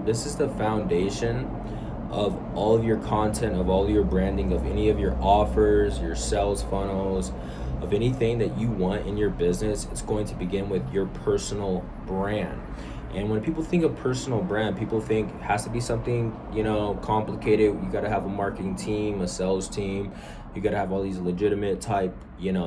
This is the foundation of all of your content, of all of your branding, of any of your offers, your sales funnels, of anything that you want in your business. It's going to begin with your personal brand. And when people think of personal brand, people think it has to be something, complicated. You got to have a marketing team, a sales team. You got to have all these legitimate type,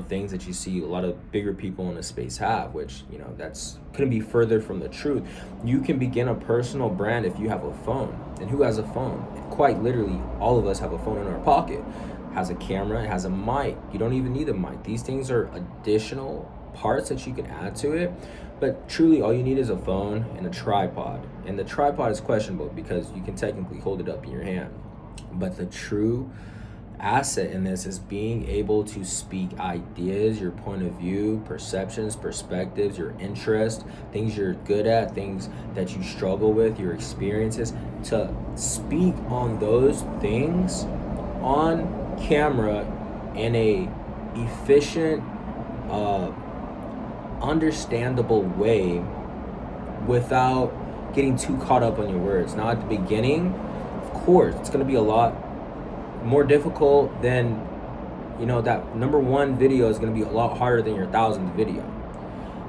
things that you see a lot of bigger people in the space have, which, that's couldn't be further from the truth. You can begin a personal brand if you have a phone. And who has a phone? Quite literally, all of us have a phone in our pocket. It has a camera, it has a mic. You don't even need a mic. These things are additional parts that you can add to it. But truly, all you need is a phone and a tripod. And the tripod is questionable because you can technically hold it up in your hand. But the true asset in this is being able to speak ideas, your point of view, perceptions, perspectives, your interest, things you're good at, things that you struggle with, your experiences, to speak on those things on camera in a efficient, understandable way without getting too caught up on your words. Now at the beginning, of course, it's going to be a lot more difficult than, that number one video is going to be a lot harder than your 1,000th video.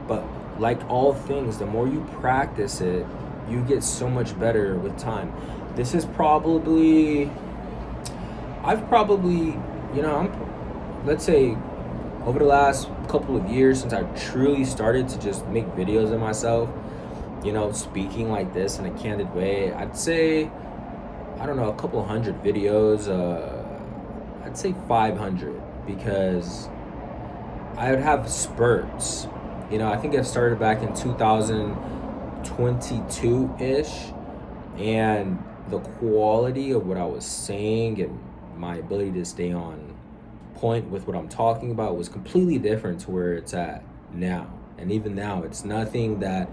But like all things, the more you practice it, you get so much better with time. This is probably, let's say over the last couple of years since I truly started to just make videos of myself, speaking like this in a candid way, I'd say, a couple hundred videos, I'd say 500, because I would have spurts. I think I started back in 2022-ish, and the quality of what I was saying and my ability to stay on point with what I'm talking about was completely different to where it's at now. And even now, it's nothing that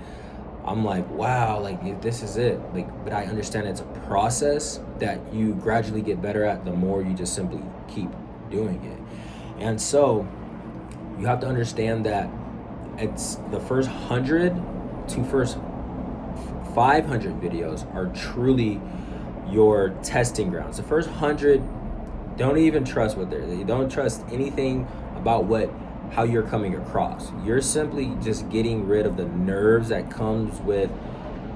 I'm like, wow, like this is it. But I understand it's a process that you gradually get better at the more you just simply keep doing it. And so you have to understand that it's the first 100 to first 500 videos are truly your testing grounds. The first 100, don't even trust what they're. You don't trust anything about how you're coming across. You're simply just getting rid of the nerves that comes with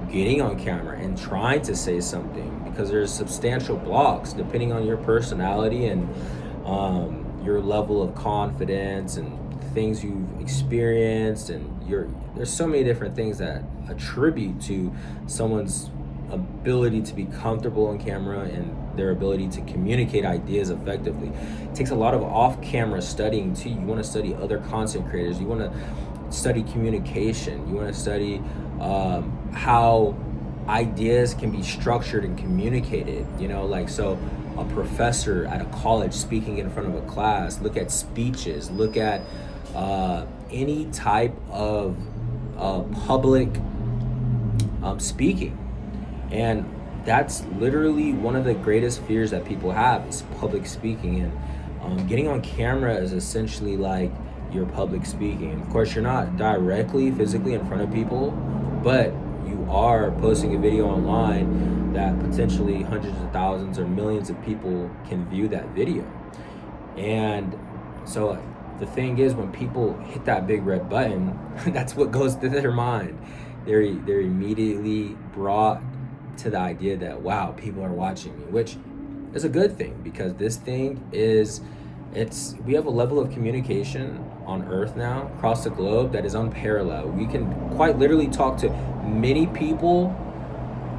getting on camera and trying to say something, because there's substantial blocks depending on your personality and your level of confidence and things you've experienced, and there's so many different things that attribute to someone's ability to be comfortable on camera and their ability to communicate ideas effectively. It takes a lot of off-camera studying too. You want to study other content creators. You want to study communication. You want to study how ideas can be structured and communicated. So a professor at a college speaking in front of a class, look at speeches, look at any type of public speaking. And that's literally one of the greatest fears that people have, is public speaking. And getting on camera is essentially like your public speaking. Of course, you're not directly physically in front of people, but you are posting a video online that potentially hundreds of thousands or millions of people can view that video. And so the thing is, when people hit that big red button, that's what goes through their mind. They're immediately brought to the idea that, wow, people are watching me, which is a good thing, because this thing we have a level of communication on Earth now across the globe that is unparalleled. We can quite literally talk to many people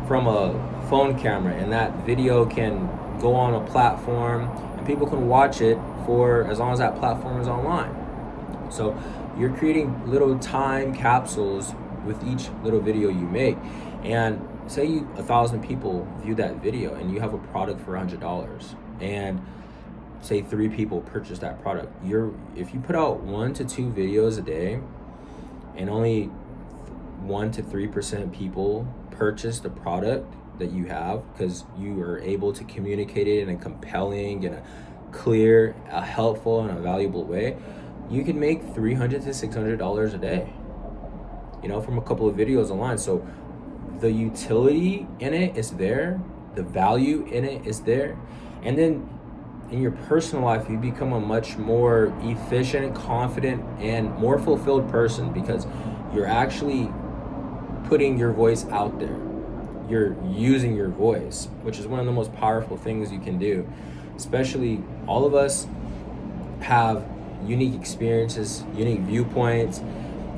from a phone camera, and that video can go on a platform and people can watch it for as long as that platform is online. So you're creating little time capsules with each little video you make. And say 1,000 people view that video and you have a product for $100, and say 3 people purchase that product. If you put out 1 to 2 videos a day and only 1 to 3% people purchase the product that you have because you are able to communicate it in a compelling and a clear, a helpful and a valuable way, you can make $300 to $600 a day, from a couple of videos online. So the utility in it is there, the value in it is there, and then in your personal life you become a much more efficient, confident, and more fulfilled person because you're actually putting your voice out there. You're using your voice, which is one of the most powerful things you can do. Especially, all of us have unique experiences, unique viewpoints,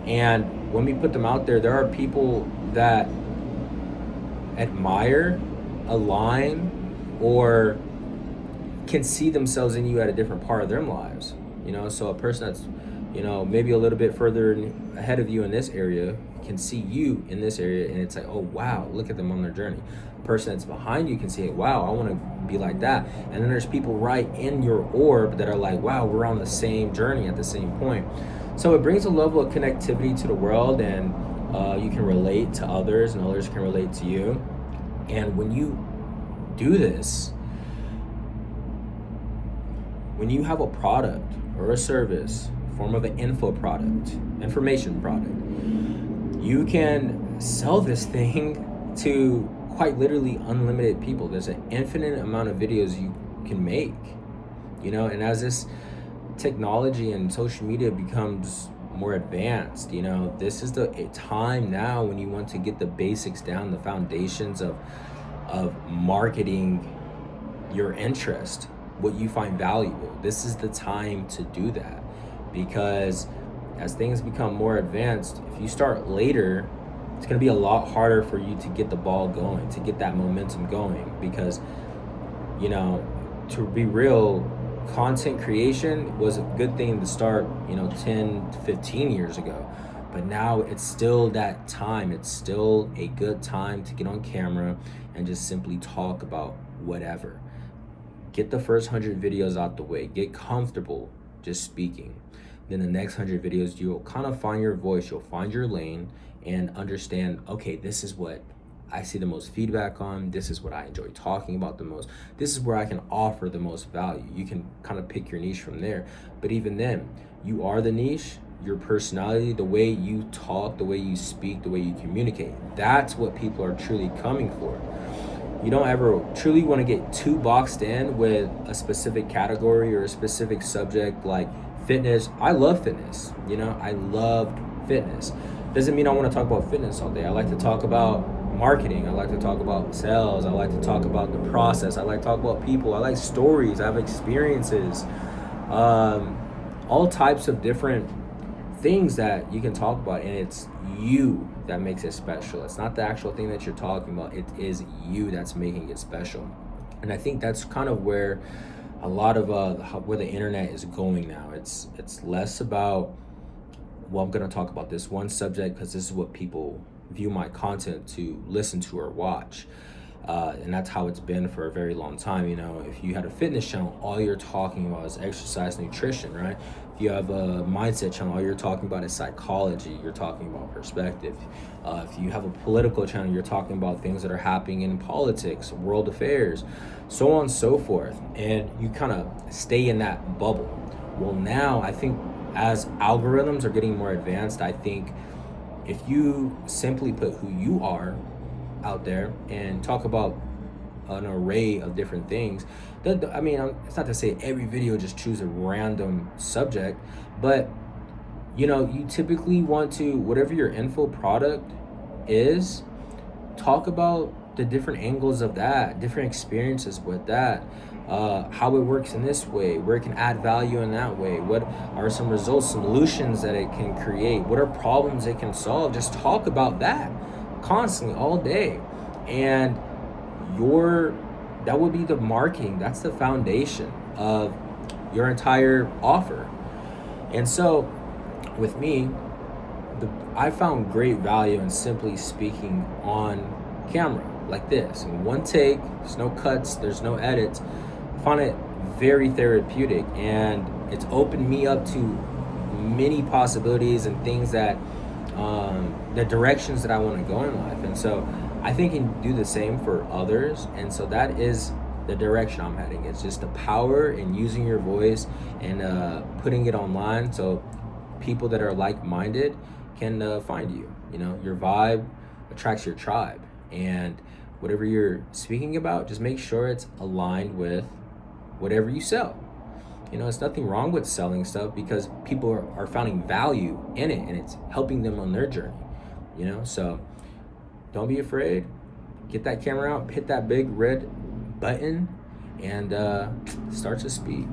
and when we put them out there, there are people that admire, align, or can see themselves in you at a different part of their lives. So a person that's, maybe a little bit further ahead of you in this area can see you in this area, and it's like, oh wow, look at them on their journey. A person that's behind you can say, wow, I want to be like that. And then there's people right in your orb that are like, wow, we're on the same journey at the same point. So it brings a level of connectivity to the world, and you can relate to others, and others can relate to you. And when you do this, when you have a product or a service, form of an information product, you can sell this thing to quite literally unlimited people. There's an infinite amount of videos you can make, and as this technology and social media becomes more advanced, this is the time now when you want to get the basics down, the foundations of marketing your interest, what you find valuable. This is the time to do that, because as things become more advanced, if you start later, it's going to be a lot harder for you to get the ball going, to get that momentum going, because to be real, content creation was a good thing to start 10 15 years ago, but now it's still that time. It's still a good time to get on camera and just simply talk about whatever. Get the first 100 videos out the way, get comfortable just speaking. Then the next 100 videos, you'll kind of find your voice, you'll find your lane, and understand, okay, this is what I see the most feedback on, this is what I enjoy talking about the most, this is where I can offer the most value. You can kind of pick your niche from there. But even then, you are the niche. Your personality, the way you talk, the way you speak, the way you communicate, that's what people are truly coming for. You don't ever truly want to get too boxed in with a specific category or a specific subject like fitness. I love fitness, I love fitness. Doesn't mean I want to talk about fitness all day. I like to talk about marketing. I like to talk about sales. I like to talk about the process. I like to talk about people. I like stories. I have experiences. All types of different things that you can talk about, and it's you that makes it special. It's not the actual thing that you're talking about. It is you that's making it special. And I think that's kind of where a lot of where the internet is going now. It's less about, well, I'm going to talk about this one subject because this is what people view my content to listen to or watch. And that's how it's been for a very long time. If you had a fitness channel, all you're talking about is exercise, nutrition, right? If you have a mindset channel, all you're talking about is psychology. You're talking about perspective. If you have a political channel, you're talking about things that are happening in politics, world affairs, so on and so forth. And you kind of stay in that bubble. Well, now I think as algorithms are getting more advanced, I think if you simply put who you are out there and talk about an array of different things, it's not to say every video just choose a random subject, but you typically want to, whatever your info product is, talk about the different angles of that, different experiences with that, how it works in this way, where it can add value in that way, what are some results, solutions that it can create, what are problems it can solve. Just talk about that constantly all day, and that would be the marketing. That's the foundation of your entire offer. And so with me, I found great value in simply speaking on camera like this in one take. There's no cuts, there's no edits. I found it very therapeutic, and it's opened me up to many possibilities and things that the directions that I want to go in life. And so I think you can do the same for others. And so that is the direction I'm heading. It's just the power in using your voice and putting it online so people that are like-minded can find you. Your vibe attracts your tribe. And whatever you're speaking about, just make sure it's aligned with whatever you sell. It's nothing wrong with selling stuff because people are finding value in it and it's helping them on their journey. So don't be afraid. Get that camera out, hit that big red button, and start to speak.